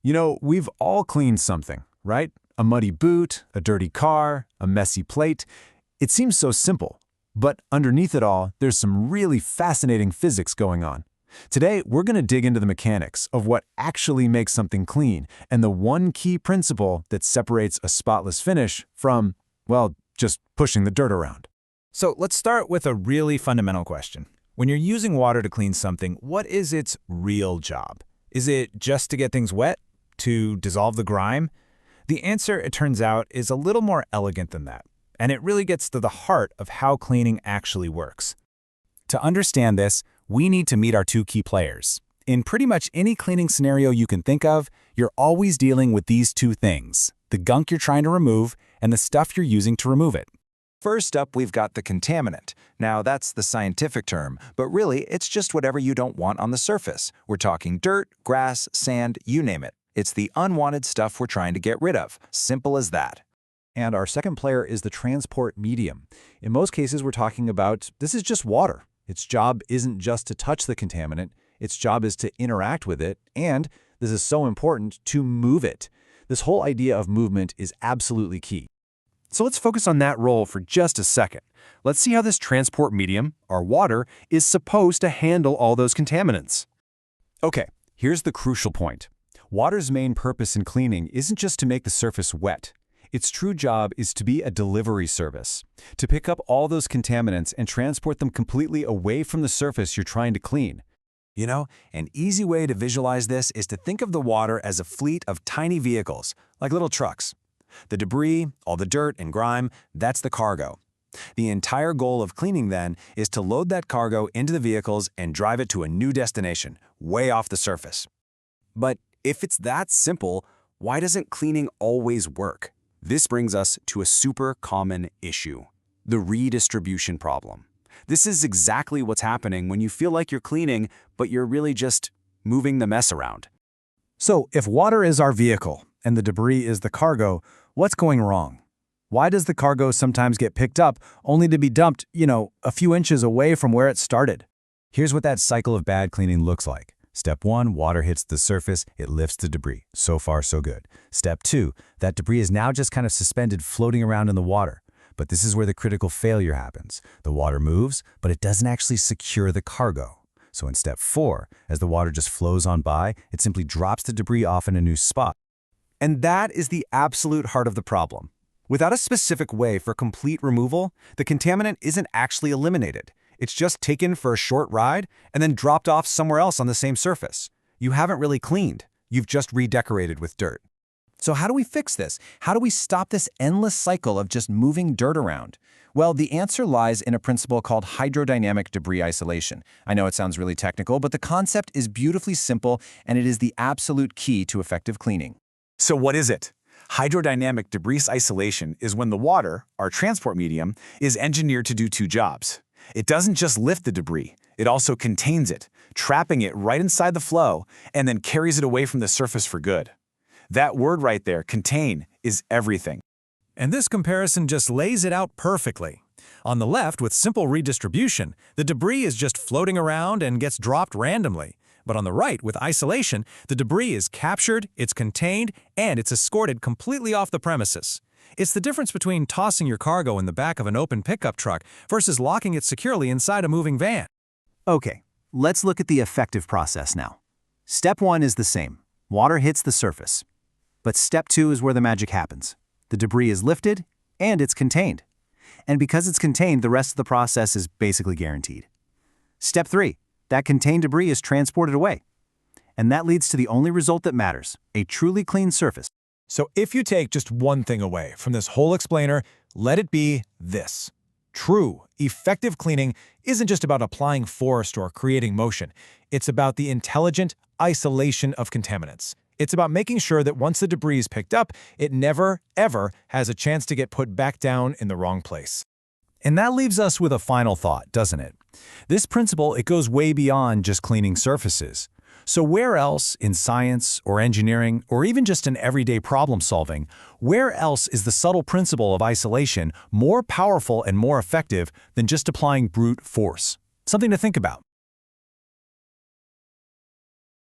We've all cleaned something, right? A muddy boot, a dirty car, a messy plate. It seems so simple, but underneath it all, there's some really fascinating physics going on. Today, we're going to dig into the mechanics of what actually makes something clean and the one key principle that separates a spotless finish from, well, just pushing the dirt around. So let's start with a really fundamental question. When you're using water to clean something, what is its real job? Is it just to get things wet? To dissolve the grime? The answer, it turns out, is a little more elegant than that, and it really gets to the heart of how cleaning actually works. To understand this, we need to meet our two key players. In pretty much any cleaning scenario you can think of, you're always dealing with these two things: the gunk you're trying to remove and the stuff you're using to remove it. First up, we've got the contaminant. Now, that's the scientific term, but really, it's just whatever you don't want on the surface. We're talking dirt, grass, sand, you name it. It's the unwanted stuff we're trying to get rid of. Simple as that. And our second player is the transport medium. In most cases, we're talking about this is just water. Its job isn't just to touch the contaminant. Its job is to interact with it, and this is so important, to move it. This whole idea of movement is absolutely key. So let's focus on that role for just a second. Let's see how this transport medium, our water, is supposed to handle all those contaminants. Okay, here's the crucial point. Water's main purpose in cleaning isn't just to make the surface wet. Its true job is to be a delivery service, to pick up all those contaminants and transport them completely away from the surface you're trying to clean. An easy way to visualize this is to think of the water as a fleet of tiny vehicles, like little trucks. The debris, all the dirt and grime, that's the cargo. The entire goal of cleaning, then, is to load that cargo into the vehicles and drive it to a new destination, way off the surface. But if it's that simple, why doesn't cleaning always work? This brings us to a super common issue: the redistribution problem. This is exactly what's happening when you feel like you're cleaning, but you're really just moving the mess around. So if water is our vehicle and the debris is the cargo, what's going wrong? Why does the cargo sometimes get picked up only to be dumped, a few inches away from where it started? Here's what that cycle of bad cleaning looks like. Step 1, water hits the surface, it lifts the debris. So far, so good. Step 2, that debris is now just kind of suspended, floating around in the water. But this is where the critical failure happens. The water moves, but it doesn't actually secure the cargo. So in step 4, as the water just flows on by, it simply drops the debris off in a new spot. And that is the absolute heart of the problem. Without a specific way for complete removal, the contaminant isn't actually eliminated. It's just taken for a short ride and then dropped off somewhere else on the same surface. You haven't really cleaned. You've just redecorated with dirt. So how do we fix this? How do we stop this endless cycle of just moving dirt around? Well, the answer lies in a principle called hydrodynamic debris isolation. I know it sounds really technical, but the concept is beautifully simple, and it is the absolute key to effective cleaning. So what is it? Hydrodynamic debris isolation is when the water, our transport medium, is engineered to do two jobs. It doesn't just lift the debris, it also contains it, trapping it right inside the flow, and then carries it away from the surface for good. That word right there, contain, is everything. And this comparison just lays it out perfectly. On the left, with simple redistribution, the debris is just floating around and gets dropped randomly. But on the right, with isolation, the debris is captured, it's contained, and it's escorted completely off the premises. It's the difference between tossing your cargo in the back of an open pickup truck versus locking it securely inside a moving van. Okay, let's look at the effective process now. Step 1 is the same. Water hits the surface. But step 2 is where the magic happens. The debris is lifted, and it's contained. And because it's contained, the rest of the process is basically guaranteed. Step 3, that contained debris is transported away. And that leads to the only result that matters: a truly clean surface. So if you take just one thing away from this whole explainer, let it be this. True, effective cleaning isn't just about applying force or creating motion. It's about the intelligent isolation of contaminants. It's about making sure that once the debris is picked up, it never, ever has a chance to get put back down in the wrong place. And that leaves us with a final thought, doesn't it? This principle, it goes way beyond just cleaning surfaces. So where else in science or engineering or even just in everyday problem solving, where else is the subtle principle of isolation more powerful and more effective than just applying brute force? Something to think about.